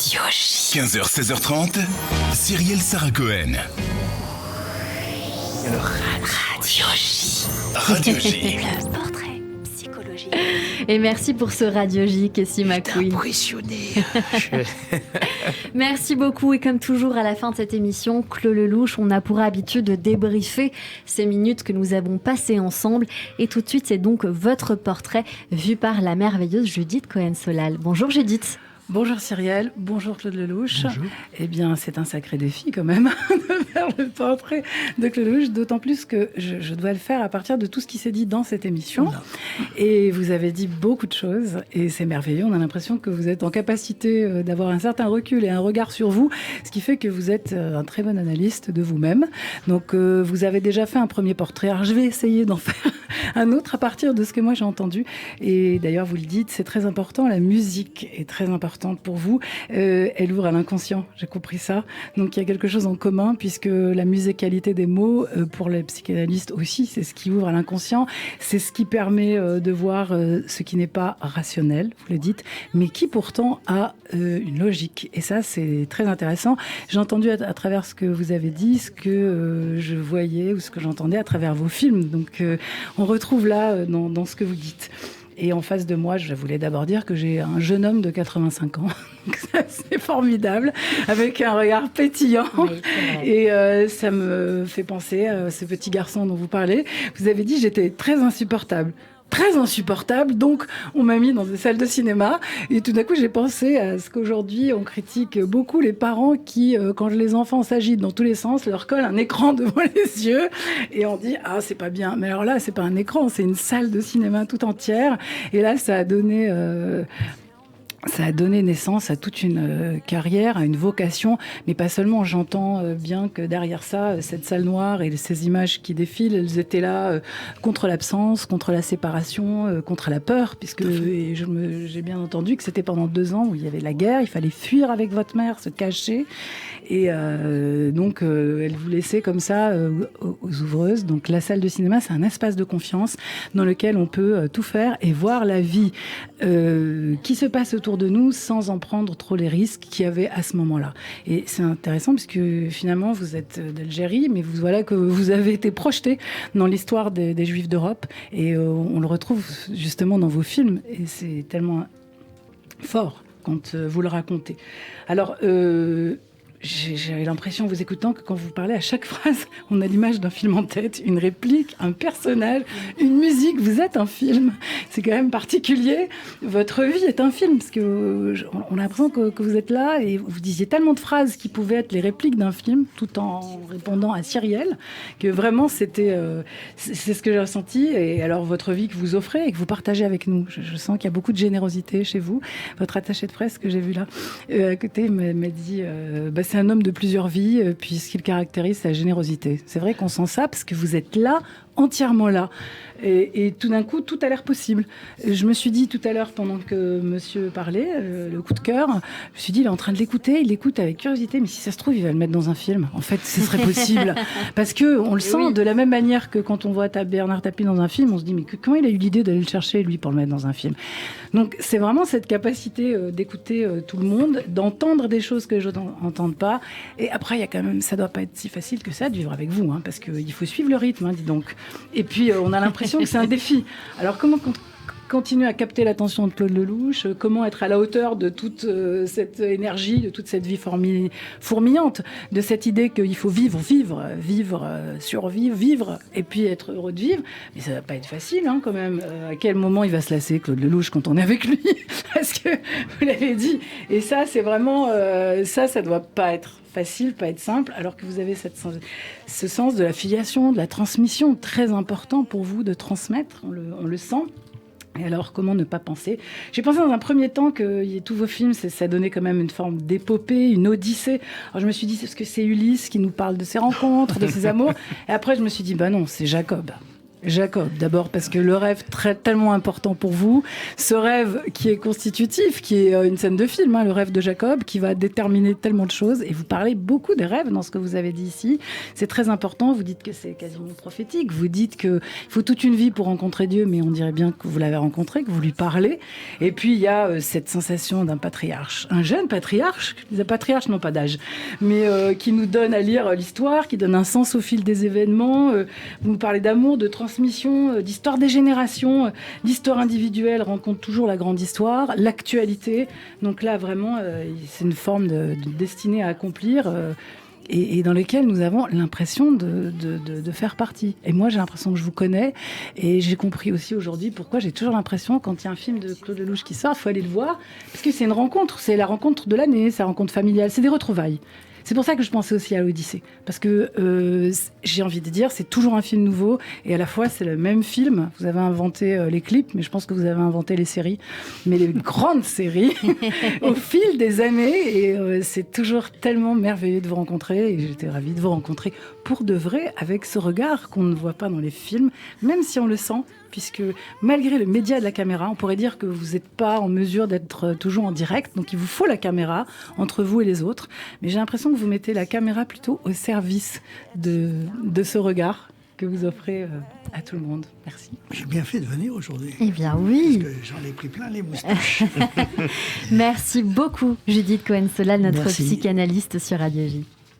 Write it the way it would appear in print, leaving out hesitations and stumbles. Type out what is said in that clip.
Radio J. 15h-16h30, Cyrielle Sarah Cohen. Radio J. Radio J. Le portrait psychologique. Et merci pour ce Radio J, Kessie Macouille. Impressionné. Merci beaucoup. Et comme toujours, à la fin de cette émission, Claude Lelouch, on a pour habitude de débriefer ces minutes que nous avons passées ensemble. Et tout de suite, c'est donc votre portrait vu par la merveilleuse Judith Cohen-Solal. Bonjour Judith. Bonjour Cyrielle, bonjour Claude Lelouch. Bonjour. Eh bien, c'est un sacré défi quand même de faire le portrait de Claude Lelouch, d'autant plus que je dois le faire à partir de tout ce qui s'est dit dans cette émission. Et vous avez dit beaucoup de choses et c'est merveilleux. On a l'impression que vous êtes en capacité d'avoir un certain recul et un regard sur vous, ce qui fait que vous êtes un très bon analyste de vous-même. Donc, vous avez déjà fait un premier portrait. Alors, je vais essayer d'en faire un autre à partir de ce que moi j'ai entendu. Et d'ailleurs, vous le dites, c'est très important. La musique est très importante pour vous. Elle ouvre à l'inconscient, j'ai compris ça. Donc il y a quelque chose en commun, puisque la musicalité des mots, pour les psychanalystes aussi, c'est ce qui ouvre à l'inconscient. C'est ce qui permet de voir ce qui n'est pas rationnel, vous le dites, mais qui pourtant a une logique. Et ça, c'est très intéressant. J'ai entendu à travers ce que vous avez dit, ce que je voyais ou ce que j'entendais à travers vos films. Donc on retrouve là dans ce que vous dites. Et en face de moi, je voulais d'abord dire que j'ai un jeune homme de 85 ans. C'est formidable, avec un regard pétillant. Oui, et ça me fait penser à ce petit garçon dont vous parlez. Vous avez dit j'étais très insupportable. Très insupportable, donc on m'a mis dans des salles de cinéma et tout d'un coup j'ai pensé à ce qu'aujourd'hui on critique beaucoup les parents qui, quand les enfants s'agitent dans tous les sens, leur collent un écran devant les yeux et on dit ah c'est pas bien, mais alors là c'est pas un écran, c'est une salle de cinéma tout entière et là ça a donné naissance à toute une carrière, à une vocation, mais pas seulement. J'entends bien que derrière ça, cette salle noire et ces images qui défilent, elles étaient là contre l'absence, contre la séparation, contre la peur, puisque j'ai bien entendu que c'était pendant 2 ans où il y avait la guerre, il fallait fuir avec votre mère, se cacher, et donc elle vous laissait comme ça aux ouvreuses. Donc la salle de cinéma, c'est un espace de confiance dans lequel on peut tout faire et voir la vie qui se passe autour de nous sans en prendre trop les risques qu'il y avait à ce moment-là. Et c'est intéressant puisque finalement vous êtes d'Algérie, mais voilà que vous avez été projeté dans l'histoire des Juifs d'Europe et on le retrouve justement dans vos films et c'est tellement fort quand vous le racontez. Alors j'avais l'impression, en vous écoutant, que quand vous parlez, à chaque phrase, on a l'image d'un film en tête, une réplique, un personnage, une musique. Vous êtes un film. C'est quand même particulier. Votre vie est un film, parce que on a l'impression que vous êtes là et vous disiez tellement de phrases qui pouvaient être les répliques d'un film, tout en répondant à Cyrielle, que vraiment, c'est ce que j'ai ressenti. Et alors, votre vie que vous offrez et que vous partagez avec nous. Je sens qu'il y a beaucoup de générosité chez vous. Votre attaché de presse que j'ai vu là, à côté, m'a dit... c'est un homme de plusieurs vies, puisqu'il caractérise sa générosité. C'est vrai qu'on sent ça, parce que vous êtes là, entièrement là. Et tout d'un coup, tout a l'air possible. Je me suis dit tout à l'heure, pendant que monsieur parlait, le coup de cœur, je me suis dit, il est en train de l'écouter, il l'écoute avec curiosité, mais si ça se trouve, il va le mettre dans un film. En fait, ce serait possible. Parce qu'on le sent de la même manière que quand on voit Bernard Tapie dans un film, on se dit, mais comment il a eu l'idée d'aller le chercher, lui, pour le mettre dans un film? Donc, c'est vraiment cette capacité d'écouter tout le monde, d'entendre des choses que les autres n'entendent pas. Et après, il y a quand même, ça doit pas être si facile que ça de vivre avec vous, parce qu'il faut suivre le rythme, dis donc. Et puis, on a l'impression que c'est un défi. Alors, comment continuer à capter l'attention de Claude Lelouch, comment être à la hauteur de toute cette énergie, de toute cette vie fourmillante, de cette idée qu'il faut vivre, survivre, vivre, et puis être heureux de vivre. Mais ça va pas être facile, quand même. À quel moment il va se lasser, Claude Lelouch, quand on est avec lui? Parce que, vous l'avez dit, et ça, c'est vraiment... ça doit pas être facile, pas être simple, alors que vous avez ce sens de la filiation, de la transmission, très important pour vous de transmettre, on le sent. Et alors, comment ne pas penser? J'ai pensé dans un premier temps que tous vos films, ça donnait quand même une forme d'épopée, une odyssée. Alors je me suis dit, est-ce que c'est Ulysse qui nous parle de ses rencontres, de ses amours? Et après, je me suis dit, non, c'est Jacob. Jacob, d'abord parce que le rêve tellement important pour vous, ce rêve qui est constitutif, qui est une scène de film, le rêve de Jacob, qui va déterminer tellement de choses. Et vous parlez beaucoup des rêves dans ce que vous avez dit ici. C'est très important. Vous dites que c'est quasiment prophétique. Vous dites qu'il faut toute une vie pour rencontrer Dieu, mais on dirait bien que vous l'avez rencontré, que vous lui parlez. Et puis il y a cette sensation d'un patriarche, un jeune patriarche. Les patriarches n'ont pas d'âge, mais qui nous donne à lire l'histoire, qui donne un sens au fil des événements. Vous nous parlez d'amour, de transmission, d'histoire des générations, l'histoire individuelle rencontre toujours la grande histoire, l'actualité. Donc là, vraiment, c'est une forme de destinée à accomplir et dans lequel nous avons l'impression de faire partie. Et moi, j'ai l'impression que je vous connais et j'ai compris aussi aujourd'hui pourquoi j'ai toujours l'impression, quand il y a un film de Claude Lelouch qui sort, il faut aller le voir parce que c'est une rencontre, c'est la rencontre de l'année, c'est la rencontre familiale, c'est des retrouvailles. C'est pour ça que je pensais aussi à l'Odyssée. Parce que j'ai envie de dire, c'est toujours un film nouveau et à la fois c'est le même film. Vous avez inventé les clips, mais je pense que vous avez inventé les séries. Mais les grandes séries au fil des années. Et c'est toujours tellement merveilleux de vous rencontrer. Et j'étais ravie de vous rencontrer pour de vrai avec ce regard qu'on ne voit pas dans les films, même si on le sent. Puisque malgré le média de la caméra, on pourrait dire que vous n'êtes pas en mesure d'être toujours en direct, donc il vous faut la caméra entre vous et les autres. Mais j'ai l'impression que vous mettez la caméra plutôt au service de ce regard que vous offrez à tout le monde. Merci. J'ai bien fait de venir aujourd'hui. Eh bien oui. Parce que j'en ai pris plein les moustaches. Merci beaucoup Judith Cohen-Solal, notre Merci. psychanalyste sur Radio J.